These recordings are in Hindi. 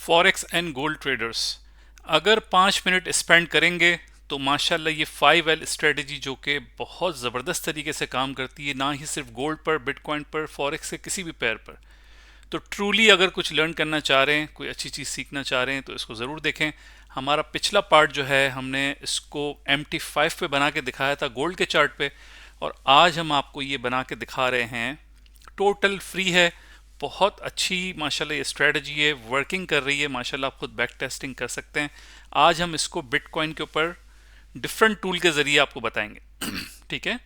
फॉरेक्स एंड गोल्ड ट्रेडर्स अगर 5 मिनट स्पेंड करेंगे तो माशाल्लाह ये 5L स्ट्रेटजी जो कि बहुत ज़बरदस्त तरीके से काम करती है, ना ही सिर्फ गोल्ड पर, बिटकॉइन पर, फॉरेक्स के किसी भी पेयर पर। तो ट्रूली अगर कुछ लर्न करना चाह रहे हैं, कोई अच्छी चीज़ सीखना चाह रहे हैं तो इसको ज़रूर देखें। हमारा पिछला पार्ट जो है हमने इसको MT5 पे बना के दिखाया था गोल्ड के चार्ट पे, और आज हम आपको ये बना के दिखा रहे हैं। टोटल फ्री है, बहुत अच्छी माशाल्लाह ये स्ट्रेटजी है, वर्किंग कर रही है माशाल्लाह, आप खुद बैक टेस्टिंग कर सकते हैं। आज हम इसको बिटकॉइन के ऊपर डिफरेंट टूल के ज़रिए आपको बताएंगे। ठीक है,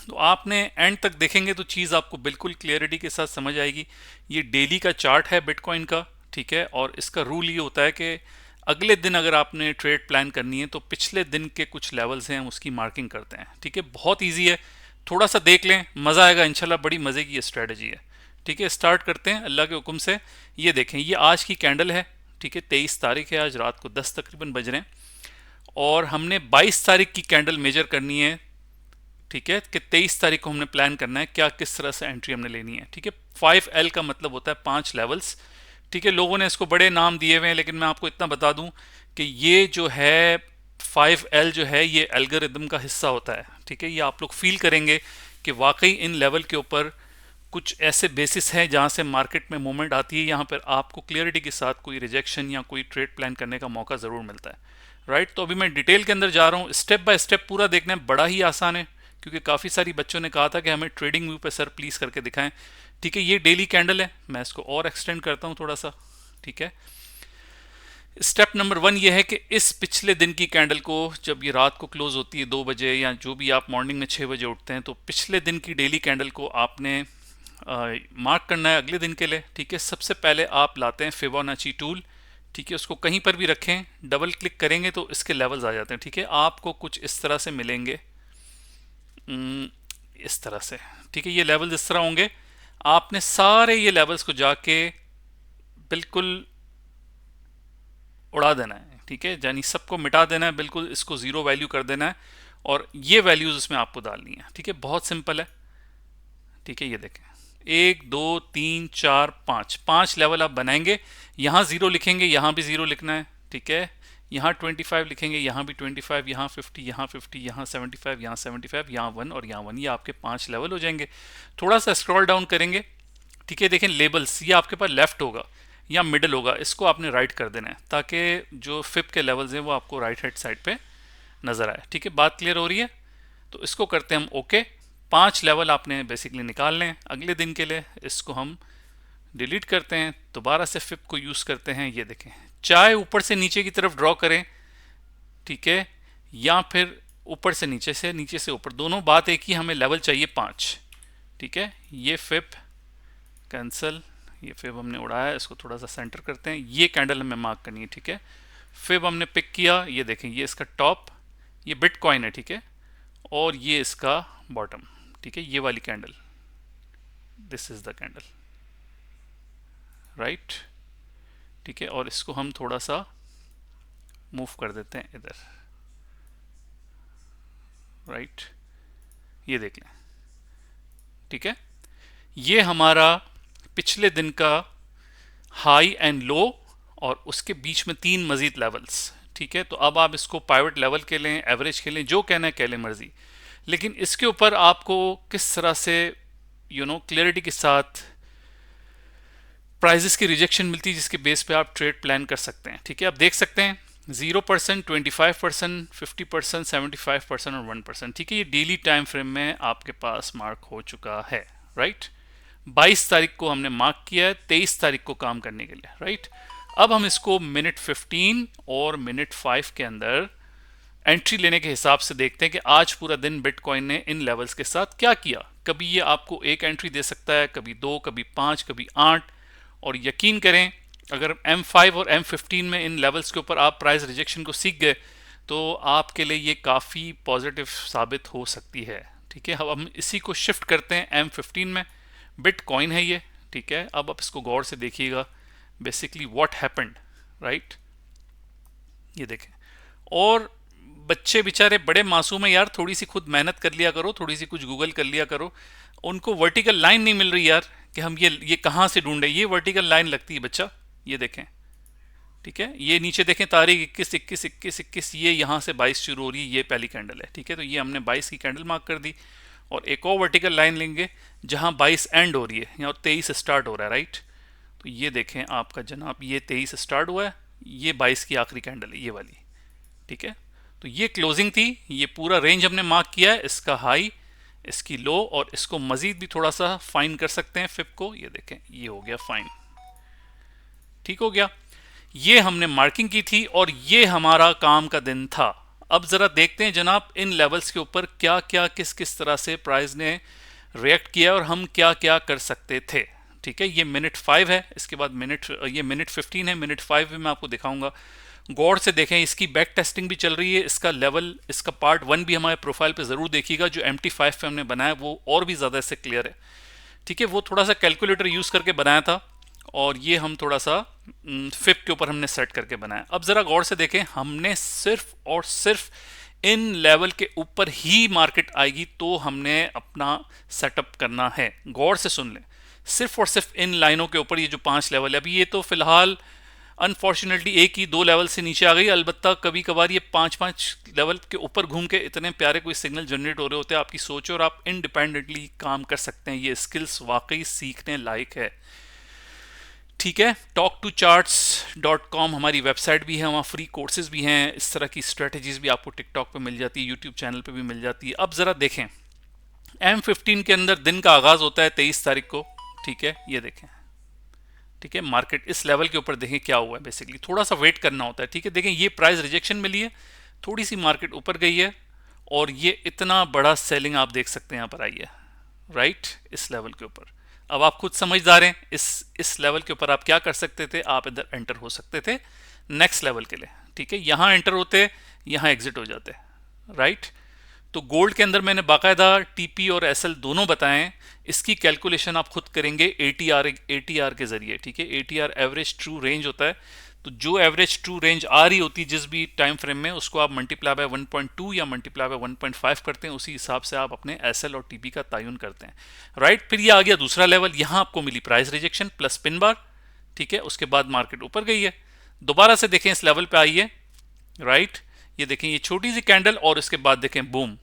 तो आपने एंड तक देखेंगे तो चीज़ आपको बिल्कुल क्लियरिटी के साथ समझ आएगी। ये डेली का चार्ट है बिटकॉइन का, ठीक है, और इसका रूल ये होता है कि अगले दिन अगर आपने ट्रेड प्लान करनी है तो पिछले दिन के कुछ लेवल्स हैं हम उसकी मार्किंग करते हैं। ठीक है, बहुत इजी है, थोड़ा सा देख लें, मज़ा आएगा इंशाल्लाह, बड़ी मज़े की ये स्ट्रेटजी है। ठीक है, स्टार्ट करते हैं अल्लाह के हुक्म से। ये देखें, ये आज की कैंडल है, ठीक है, 23 तारीख है, आज रात को 10 तकरीबन बज रहे हैं, और हमने 22 तारीख की कैंडल मेजर करनी है। ठीक है, कि 23 तारीख को हमने प्लान करना है क्या, किस तरह से एंट्री हमने लेनी है। ठीक है, 5L का मतलब होता है 5 लेवल्स। ठीक है, लोगों ने इसको बड़े नाम दिए हुए हैं, लेकिन मैं आपको इतना बता दूं कि ये जो है 5L जो है ये एल्गोरिदम का हिस्सा होता है। ठीक है, ये आप लोग फील करेंगे कि वाकई इन लेवल के ऊपर कुछ ऐसे बेसिस हैं जहां से मार्केट में मूवमेंट आती है, यहाँ पर आपको क्लियरिटी के साथ कोई रिजेक्शन या कोई ट्रेड प्लान करने का मौका ज़रूर मिलता है। राइट, तो अभी मैं डिटेल के अंदर जा रहा हूँ, स्टेप बाय स्टेप पूरा देखना है, बड़ा ही आसान है, क्योंकि काफ़ी सारी बच्चों ने कहा था कि हमें ट्रेडिंग व्यू पे सर प्लीज़ करके दिखाएं। ठीक है, ये डेली कैंडल है, मैं इसको और एक्सटेंड करता हूँ थोड़ा सा। ठीक है, स्टेप नंबर 1 ये है कि इस पिछले दिन की कैंडल को, जब ये रात को क्लोज होती है 2 बजे, या जो भी आप मॉर्निंग में 6 बजे उठते हैं, तो पिछले दिन की डेली कैंडल को आपने मार्क करना है अगले दिन के लिए। ठीक है, सबसे पहले आप लाते हैं फिबोनाची टूल। ठीक है, उसको कहीं पर भी रखें, डबल क्लिक करेंगे तो इसके लेवल्स आ जाते हैं। ठीक है, आपको कुछ इस तरह से मिलेंगे, इस तरह से। ठीक है, ये लेवल्स इस तरह होंगे, आपने सारे ये लेवल्स को जाके बिल्कुल उड़ा देना है। ठीक है, यानी सबको मिटा देना है, बिल्कुल इसको ज़ीरो वैल्यू कर देना है, और ये वैल्यूज़ इसमें आपको डालनी है। ठीक है, बहुत सिंपल है। ठीक है, ये देखें, 1 2 3 4 5 5 लेवल आप बनाएंगे, यहाँ ज़ीरो लिखेंगे, यहाँ भी ज़ीरो लिखना है। ठीक है, यहाँ 25 लिखेंगे, यहाँ भी 25, यहाँ 50, यहाँ 50, यहाँ 75, यहाँ 75, यहाँ 1 और यहाँ 1, ये आपके 5 लेवल हो जाएंगे। थोड़ा सा स्क्रॉल डाउन करेंगे, ठीक है, देखें लेबल्स, ये आपके पास लेफ्ट होगा या मिडल होगा, इसको आपने राइट कर देना है ताकि जो फिप के लेवल्स हैं वो आपको राइट हैंड साइड पे नज़र आए। ठीक है, बात क्लियर हो रही है? तो इसको करते हैं हम ओके। 5 लेवल आपने बेसिकली निकाल लें अगले दिन के लिए, इसको हम डिलीट करते हैं, दोबारा से फिप को यूज़ करते हैं। ये देखें, चाहे ऊपर से नीचे की तरफ ड्रॉ करें, ठीक है, या फिर ऊपर से नीचे से ऊपर, दोनों बात एक ही, हमें लेवल चाहिए 5। ठीक है, ये फिप कैंसिल, ये फिब हमने उड़ाया, इसको थोड़ा सा सेंटर करते हैं, ये कैंडल हमें मार्क करनी है। ठीक है, फिब हमने पिक किया, ये देखें, ये इसका टॉप, ये बिटकॉइन है। ठीक है, और ये इसका बॉटम। ठीक है, ये वाली candle, this is the candle, right. ठीक है, और इसको हम थोड़ा सा मूव कर देते हैं इधर, राइट, ये देख लें। ठीक है, ये हमारा पिछले दिन का हाई एंड लो, और उसके बीच में 3 मजीद लेवल्स। ठीक है, तो अब आप इसको पाइवट लेवल के लें, एवरेज के लें, जो कहना है कह लें, मर्जी, लेकिन इसके ऊपर आपको किस तरह से क्लियरिटी के साथ प्राइजेस की रिजेक्शन मिलती है, जिसके बेस पे आप ट्रेड प्लान कर सकते हैं। ठीक है, आप देख सकते हैं 0%, 25%, 50%, 75% और 1%। ठीक है, ये डेली टाइम फ्रेम में आपके पास मार्क हो चुका है, राइट। 22 तारीख को हमने मार्क किया है, 23 तारीख को काम करने के लिए, राइट। अब हम इसको मिनट 15 और मिनट 5 के अंदर एंट्री लेने के हिसाब से देखते हैं कि आज पूरा दिन बिटकॉइन ने इन लेवल्स के साथ क्या किया। कभी ये आपको एक एंट्री दे सकता है, कभी 2, कभी 5, कभी 8, और यकीन करें अगर M5 और M15 में इन लेवल्स के ऊपर आप प्राइस रिजेक्शन को सीख गए तो आपके लिए ये काफ़ी पॉजिटिव साबित हो सकती है। ठीक है, अब हम इसी को शिफ्ट करते हैं M15 में, बिटकॉइन है ये। ठीक है, अब आप इसको गौर से देखिएगा, बेसिकली व्हाट हैपेंड, राइट। ये देखें, और बच्चे बेचारे बड़े मासूम है यार, थोड़ी सी खुद मेहनत कर लिया करो, थोड़ी सी कुछ गूगल कर लिया करो। उनको वर्टिकल लाइन नहीं मिल रही यार, कि हम ये कहाँ से ढूंढे, ये वर्टिकल लाइन लगती है बच्चा, ये देखें, ठीक है, ये नीचे देखें तारीख 21 21 21 21, ये यहाँ से 22 शुरू हो रही है, ये पहली कैंडल है। ठीक है, तो ये हमने 22 की कैंडल मार्क कर दी और एक और वर्टिकल लाइन लेंगे जहाँ 22 एंड हो रही है, यहाँ 23 स्टार्ट हो रहा है, राइट। तो ये देखें आपका जनाब, ये 23 स्टार्ट हुआ है, ये 22 की आखिरी कैंडल है, ये वाली। ठीक है, तो ये क्लोजिंग थी, ये पूरा रेंज हमने मार्क किया है, इसका हाई, इसकी लो, और इसको मजीद भी थोड़ा सा फाइन कर सकते हैं फिप को। ये देखें, ये हो गया फाइन, ठीक हो गया। ये हमने मार्किंग की थी और ये हमारा काम का दिन था। अब जरा देखते हैं जनाब इन लेवल्स के ऊपर क्या क्या किस किस तरह से प्राइस ने रिएक्ट किया और हम क्या क्या कर सकते थे। ठीक है, ये मिनट 5 है, इसके बाद ये मिनट 15 है, मिनट 5 भी मैं आपको दिखाऊंगा। गौर से देखें, इसकी बैक टेस्टिंग भी चल रही है, इसका लेवल, इसका पार्ट 1 भी हमारे प्रोफाइल पे ज़रूर देखिएगा। जो MT5 पे हमने बनाया वो और भी ज़्यादा इससे क्लियर है। ठीक है, वो थोड़ा सा कैलकुलेटर यूज़ करके बनाया था और ये हम थोड़ा सा फिप के ऊपर हमने सेट करके बनाया। अब ज़रा गौर से देखें, हमने सिर्फ और सिर्फ इन लेवल के ऊपर ही मार्केट आएगी तो हमने अपना सेटअप करना है। गौर से सुन लें, सिर्फ और सिर्फ इन लाइनों के ऊपर, ये जो 5 लेवल है, अभी ये तो फिलहाल अनफॉर्चुनेटली एक ही 2 लेवल से नीचे आ गई। अलबत्ता कभी कभार ये 5-5 लेवल के ऊपर घूम के इतने प्यारे कोई सिग्नल जनरेट हो रहे होते हैं, आपकी सोच, और आप इंडिपेंडेंटली काम कर सकते हैं। ये स्किल्स वाकई सीखने लायक है। ठीक है, talk2charts.com हमारी वेबसाइट भी है, वहाँ फ्री कोर्सेज भी हैं, इस तरह की स्ट्रेटजीज भी आपको टिकटॉक पे मिल जाती है, यूट्यूब चैनल पे भी मिल जाती है। अब ज़रा देखें, M15 के अंदर दिन का आगाज़ होता है 23 तारीख को। ठीक है, ये देखें, ठीक है, मार्केट इस लेवल के ऊपर देखें क्या हुआ है। बेसिकली थोड़ा सा वेट करना होता है। ठीक है, देखें, ये प्राइस रिजेक्शन मिली है, थोड़ी सी मार्केट ऊपर गई है और ये इतना बड़ा सेलिंग आप देख सकते हैं यहाँ पर आई है, राइट, इस लेवल के ऊपर। अब आप खुद समझदार हैं, इस लेवल के ऊपर आप क्या कर सकते थे, आप इधर एंटर हो सकते थे नेक्स्ट लेवल के लिए। ठीक है, यहाँ एंटर होते, यहाँ एग्जिट हो जाते, राइट। तो गोल्ड के अंदर मैंने बाकायदा टीपी और एसएल दोनों बताएं, इसकी कैलकुलेशन आप खुद करेंगे एटीआर के जरिए। ठीक है, एटीआर एवरेज ट्रू रेंज होता है, तो जो एवरेज ट्रू रेंज आ रही होती है जिस भी टाइम फ्रेम में, उसको आप मल्टीप्लाई बाय 1.2 या मल्टीप्लाई बाय 1.5 करते हैं, उसी हिसाब से आप अपने एसएल और टीपी का तयन करते हैं, राइट। फिर ये आ गया दूसरा लेवल, यहाँ आपको मिली price rejection plus pin bar. ठीक है, उसके बाद मार्केट ऊपर गई है, दोबारा से देखें इस लेवल पे आई है, राइट। ये देखें, ये छोटी सी कैंडल और इसके बाद देखें बूम,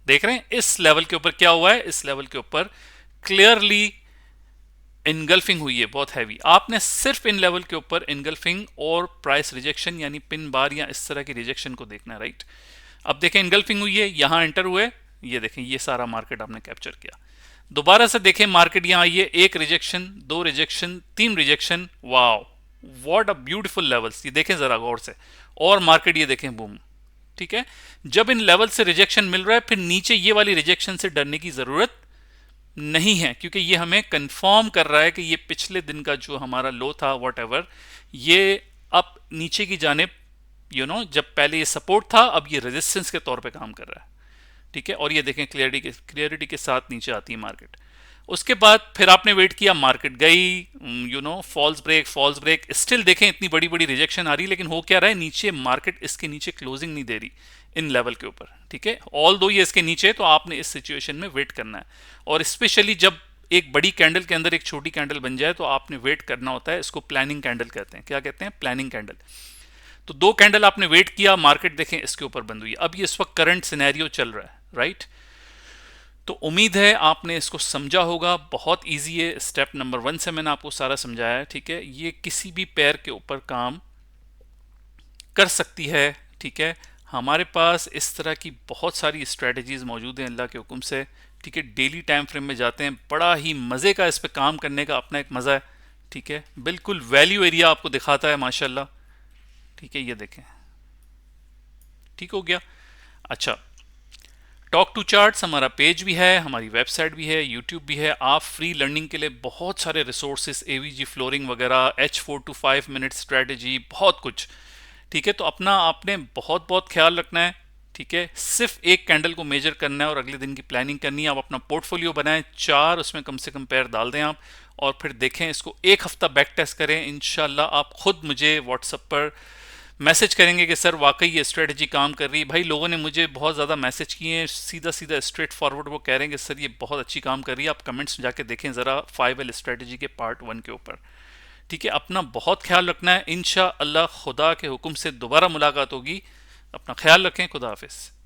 देख रहे हैं इस लेवल के ऊपर क्या हुआ है, इस लेवल के ऊपर क्लियरली इनगल्फिंग हुई है, बहुत हैवी। आपने सिर्फ इन लेवल के ऊपर इनगल्फिंग और प्राइस रिजेक्शन यानी पिन बार या इस तरह की रिजेक्शन को देखना है, राइट। अब देखें इनगल्फिंग हुई है, यहां एंटर हुए, ये देखें ये सारा मार्केट आपने कैप्चर किया। दोबारा से देखें मार्केट यहां आई है, एक rejection, 2 rejection, 3 rejection, wow what a beautiful levels, ये देखें जरा गौर से, और मार्केट ये देखें बूम। ठीक है, जब इन लेवल से रिजेक्शन मिल रहा है, फिर नीचे ये वाली रिजेक्शन से डरने की जरूरत नहीं है, क्योंकि ये हमें कंफर्म कर रहा है कि ये पिछले दिन का जो हमारा लो था व्हाटएवर, ये अब नीचे की जानिब जब पहले ये सपोर्ट था, अब ये रेजिस्टेंस के तौर पे काम कर रहा है। ठीक है, और ये देखें क्लियरिटी के साथ नीचे आती है मार्केट। उसके बाद फिर आपने वेट किया, मार्केट गई, फॉल्स ब्रेक, स्टिल देखें इतनी बड़ी बड़ी रिजेक्शन आ रही है, लेकिन हो क्या रहा है, नीचे मार्केट इसके नीचे क्लोजिंग नहीं दे रही इन लेवल के ऊपर। ठीक है, ऑल दो ये इसके नीचे, तो आपने इस सिचुएशन में वेट करना है, और स्पेशली जब एक बड़ी कैंडल के अंदर एक छोटी कैंडल बन जाए तो आपने वेट करना होता है। इसको प्लानिंग कैंडल कहते हैं। क्या कहते हैं? Planning candle. तो 2 कैंडल आपने वेट किया, मार्केट देखें इसके ऊपर बंद हुई। अब ये इस वक्त करंट सिनेरियो चल रहा है, राइट। तो उम्मीद है आपने इसको समझा होगा, बहुत इजी है। स्टेप नंबर 1 से मैंने आपको सारा समझाया है। ठीक है, ये किसी भी पैर के ऊपर काम कर सकती है। ठीक है, हमारे पास इस तरह की बहुत सारी स्ट्रेटजीज मौजूद हैं अल्लाह के हुक्म से। ठीक है, डेली टाइम फ्रेम में जाते हैं, बड़ा ही मज़े का इस पे काम करने का अपना एक मज़ा है। ठीक है, बिल्कुल वैल्यू एरिया आपको दिखाता है माशाल्लाह। ठीक है, ये देखें, ठीक हो गया। अच्छा, टॉक टू चार्ट्स हमारा पेज भी है, हमारी वेबसाइट भी है, यूट्यूब भी है। आप फ्री लर्निंग के लिए बहुत सारे रिसोर्सेज, AVG फ्लोरिंग वगैरह, H4 to 5 मिनट स्ट्रेटजी, बहुत कुछ। ठीक है, तो अपना आपने बहुत बहुत ख्याल रखना है। ठीक है, सिर्फ एक कैंडल को मेजर करना है और अगले दिन की प्लानिंग करनी है। आप अपना पोर्टफोलियो बनाएं, 4 उसमें कम से कम पैर डाल दें आप, और फिर देखें इसको, एक हफ्ता बैक टेस्ट करें। इंशाल्लाह आप खुद मुझे व्हाट्सएप पर मैसेज करेंगे कि सर वाकई ये स्ट्रेटजी काम कर रही है। भाई लोगों ने मुझे बहुत ज़्यादा मैसेज किए हैं, सीधा सीधा स्ट्रेट फॉरवर्ड, वो कह रहे हैं कि सर ये बहुत अच्छी काम कर रही है। आप कमेंट्स जाके देखें ज़रा 5L स्ट्रेटजी के पार्ट 1 के ऊपर। ठीक है, अपना बहुत ख्याल रखना है। इंशाअल्लाह खुदा के हुक्म से दोबारा मुलाकात होगी। अपना ख्याल रखें। खुदा हाफिज।